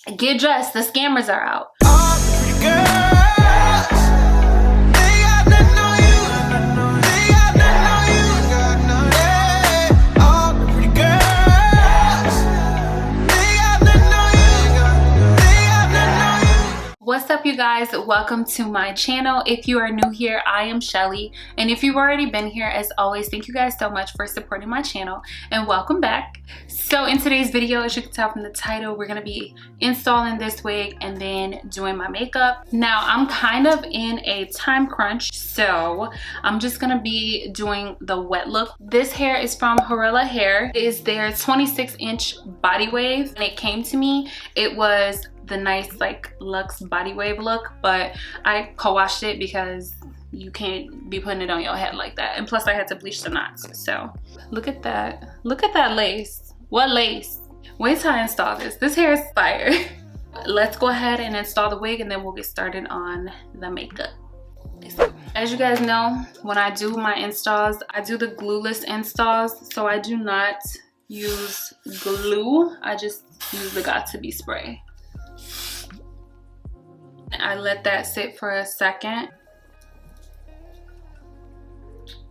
Get dressed, the scammers are out. What's up, you guys? Welcome to my channel. If you are new here, I am Shelly, and if you've already been here, as always, thank you guys so much for supporting my channel and welcome back. So in today's video, as you can tell from the title, we're going to be installing this wig and then doing my makeup. Now I'm kind of in a time crunch, so I'm just going to be doing the wet look. This hair is from Hurela Hair. It is their 26-inch body wave, and it came to me. It was the nice like luxe body wave look, but I co-washed it because you can't be putting it on your head like that, and plus I had to bleach the knots. So look at that lace. What lace? Wait till I install this hair is fire. Let's go ahead and install the wig and then we'll get started on the makeup. As you guys know, when I do my installs, I do the glueless installs, so I do not use glue. I just use the Got2b spray. I let that sit for a second,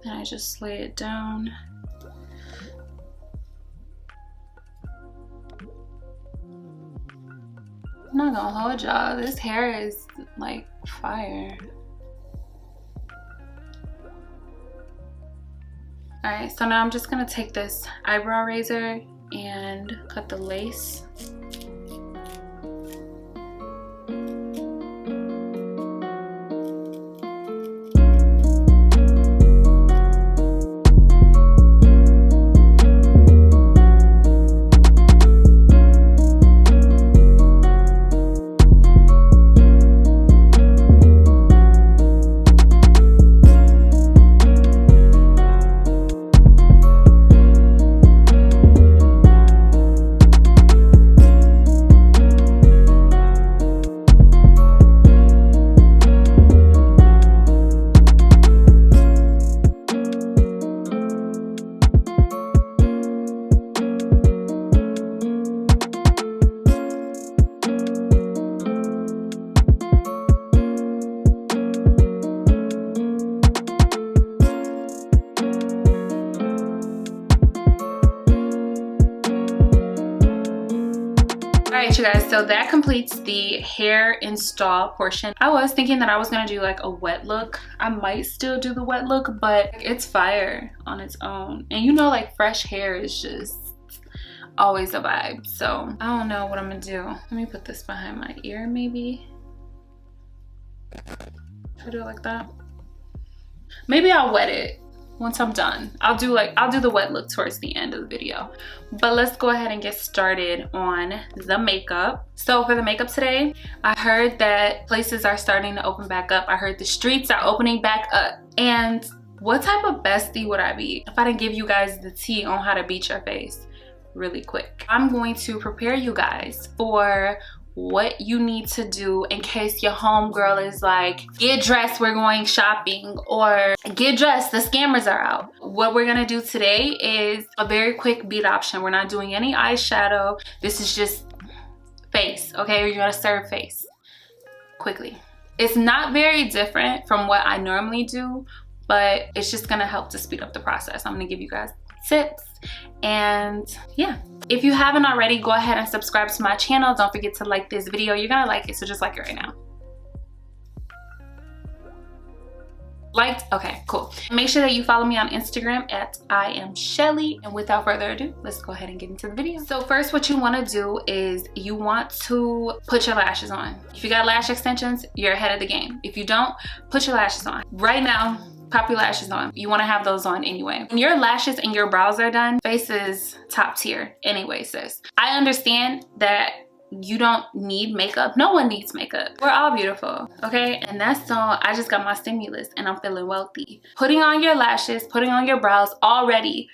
and I just lay it down. I'm not gonna hold y'all, this hair is like fire. Alright, so now I'm just gonna take this eyebrow razor and cut the lace. Alright, you guys, so that completes the hair install portion. I was thinking that I was gonna do like a wet look. I might still do the wet look, but it's fire on its own. And you know, like fresh hair is just always a vibe. So I don't know what I'm gonna do. Let me put this behind my ear maybe. Should I do it like that? Maybe I'll wet it once I'm done. I'll do the wet look towards the end of the video. But let's go ahead and get started on the makeup. So for the makeup today, I heard that places are starting to open back up. I heard the streets are opening back up. And what type of bestie would I be if I didn't give you guys the tea on how to beat your face really quick? I'm going to prepare you guys for what you need to do in case your homegirl is like, get dressed, we're going shopping, or get dressed, the scammers are out. What we're gonna do today is a very quick beat option. We're not doing any eyeshadow. This is just face, okay? You're gonna serve face quickly. It's not very different from what I normally do, but it's just gonna help to speed up the process. I'm gonna give you guys tips, and yeah. If you haven't already, go ahead and subscribe to my channel. Don't forget to like this video. You're gonna like it, so just like it right now. Liked? Okay, cool. Make sure that you follow me on Instagram at iamShelly. And without further ado, let's go ahead and get into the video. So first, what you want to do is you want to put your lashes on. If you got lash extensions, you're ahead of the game. If you don't, put your lashes on. Right now, pop your lashes on. You want to have those on anyway. When your lashes and your brows are done, face is top tier anyway, sis. I understand that you don't need makeup. No one needs makeup. We're all beautiful, okay? And that's all. I just got my stimulus and I'm feeling wealthy. Putting on your lashes, putting on your brows already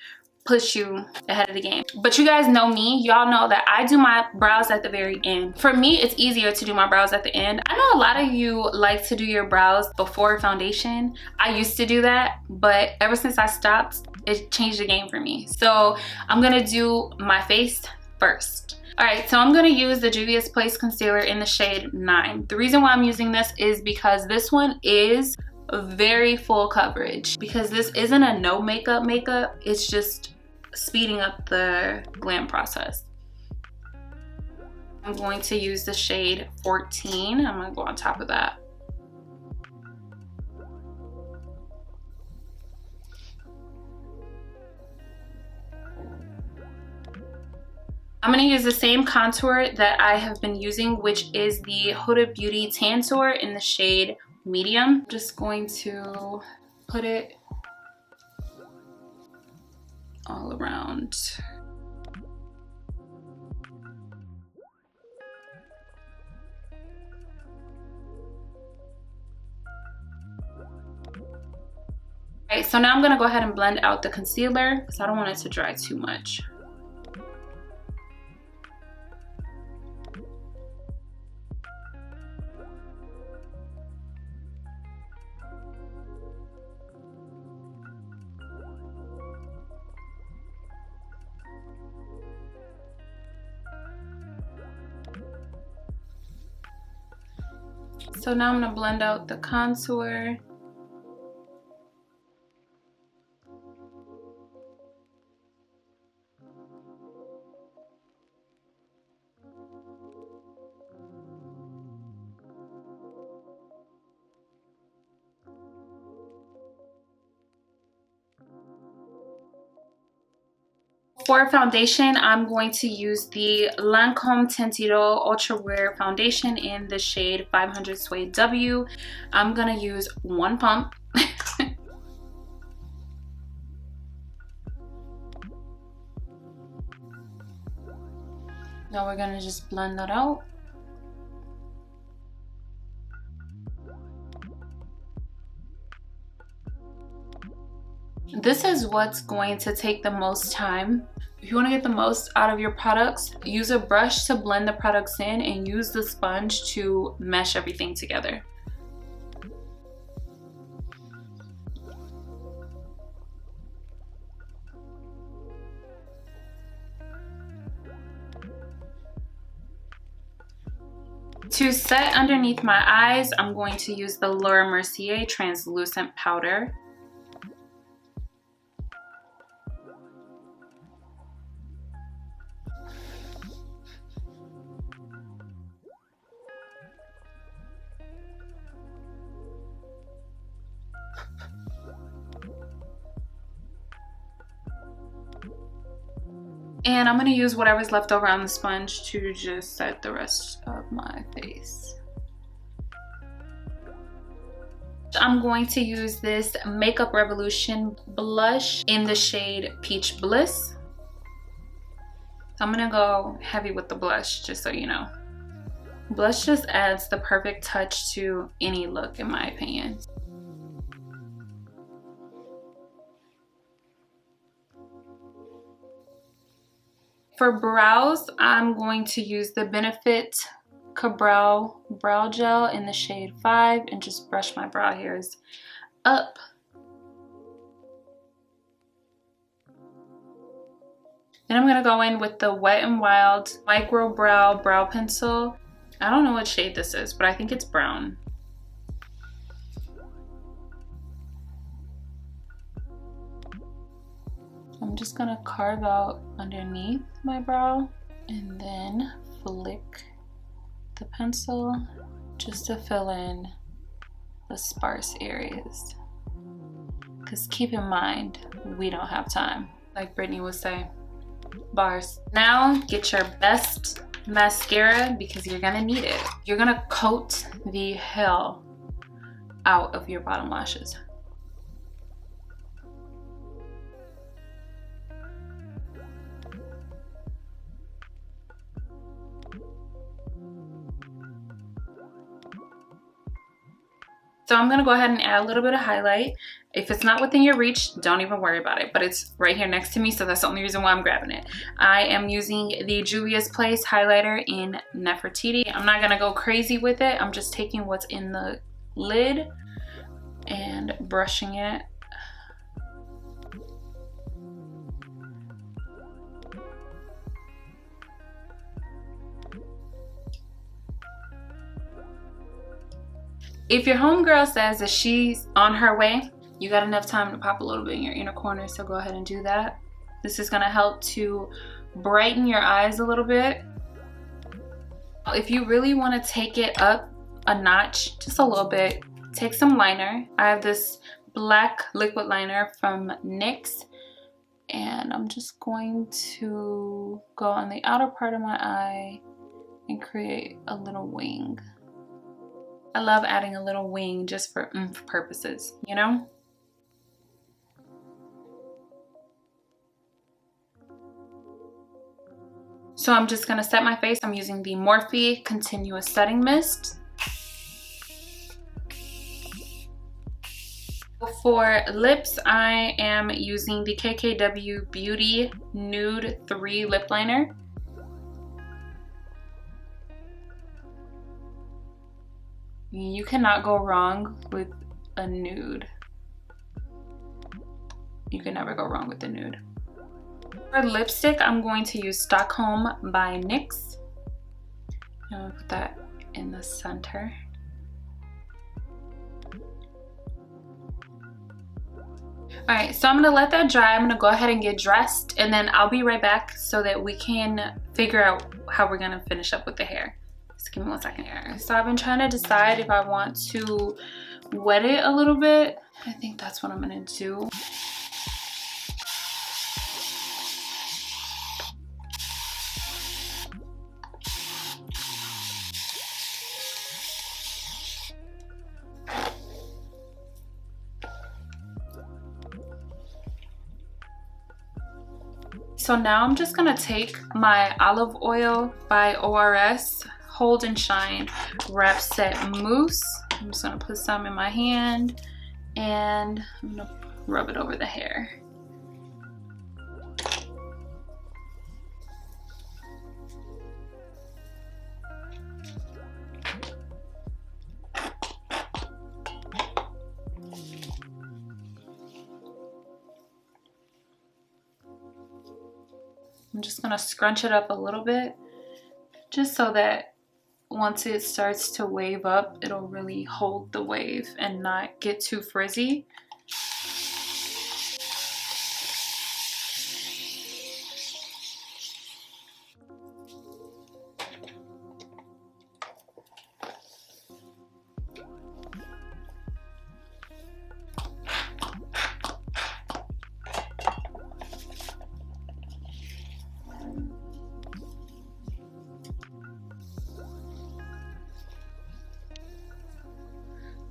push you ahead of the game. But you guys know me. Y'all know that I do my brows at the very end. For me, it's easier to do my brows at the end. I know a lot of you like to do your brows before foundation. I used to do that, but ever since I stopped, it changed the game for me. So I'm gonna do my face first. All right, so I'm gonna use the Juvia's Place concealer in the shade 9. The reason why I'm using this is because this one is very full coverage, because this isn't a no makeup, it's just speeding up the glam process. I'm going to use the shade 14. I'm gonna go on top of that. I'm gonna use the same contour that I have been using, which is the Huda Beauty Tantour in the shade medium. Just going to put it all around. Alright, so now I'm gonna go ahead and blend out the concealer because I don't want it to dry too much. So now I'm gonna blend out the contour. For foundation, I'm going to use the Lancome Tintido Ultra Wear Foundation in the shade 500 Suede W. I'm gonna use one pump. Now we're gonna just blend that out. This is what's going to take the most time. If you want to get the most out of your products, use a brush to blend the products in and use the sponge to mesh everything together. To set underneath my eyes, I'm going to use the Laura Mercier translucent powder. And I'm going to use whatever's left over on the sponge to just set the rest of my face. I'm going to use this Makeup Revolution blush in the shade Peach Bliss. I'm going to go heavy with the blush, just so you know. Blush just adds the perfect touch to any look, in my opinion. For brows, I'm going to use the Benefit Ka-Brow Brow Gel in the shade 5 and just brush my brow hairs up. Then I'm going to go in with the Wet n Wild Micro Brow Pencil. I don't know what shade this is, but I think it's brown. I'm just gonna carve out underneath my brow and then flick the pencil just to fill in the sparse areas. Because keep in mind, we don't have time. Like Brittany would say, bars. Now get your best mascara because you're gonna need it. You're gonna coat the hell out of your bottom lashes. So I'm gonna go ahead and add a little bit of highlight. If it's not within your reach, don't even worry about it, but it's right here next to me, so that's the only reason why I'm grabbing it. I am using the Juvia's Place highlighter in Nefertiti. I'm not gonna go crazy with it. I'm just taking what's in the lid and brushing it. If your homegirl says that she's on her way, you got enough time to pop a little bit in your inner corner, so go ahead and do that. This is gonna help to brighten your eyes a little bit. If you really want to take it up a notch, just a little bit, take some liner. I have this black liquid liner from NYX, and I'm just going to go on the outer part of my eye and create a little wing. I love adding a little wing just for oomph purposes, you know? So I'm just gonna set my face. I'm using the Morphe Continuous Setting Mist. For lips, I am using the KKW Beauty Nude 3 Lip Liner. You cannot go wrong with a nude. You can never go wrong with the nude. For lipstick, I'm going to use Stockholm by NYX. I'm gonna put that in the center. Alright, so I'm gonna let that dry. I'm gonna go ahead and get dressed, and then I'll be right back so that we can figure out how we're gonna finish up with the hair. Just give me 1 second here. So I've been trying to decide if I want to wet it a little bit. I think that's what I'm gonna do. So now I'm just gonna take my olive oil by ORS Hold and Shine Wrap Set Mousse. I'm just gonna put some in my hand and I'm gonna rub it over the hair. I'm just gonna scrunch it up a little bit, just so that once it starts to wave up, it'll really hold the wave and not get too frizzy.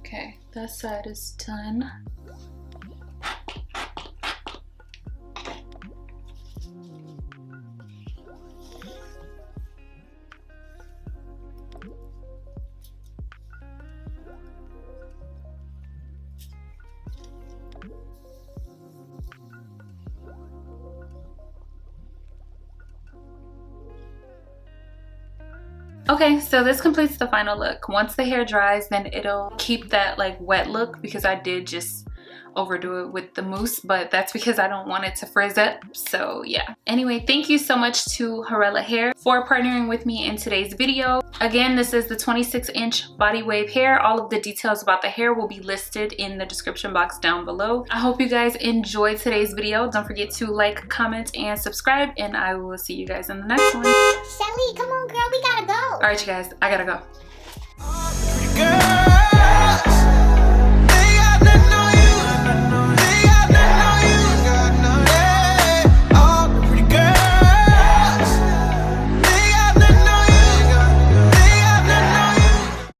Okay, that side is done. Okay, so this completes the final look. Once the hair dries, then it'll keep that like wet look, because I did just overdo it with the mousse, but that's because I don't want it to frizz up. So yeah. Anyway, thank you so much to Hurela Hair for partnering with me in today's video. Again, this is the 26-inch body wave hair. All of the details about the hair will be listed in the description box down below. I hope you guys enjoyed today's video. Don't forget to like, comment, and subscribe, and I will see you guys in the next one. Shelly, come on girl, we gotta go. All right, you guys, I gotta go. Girl.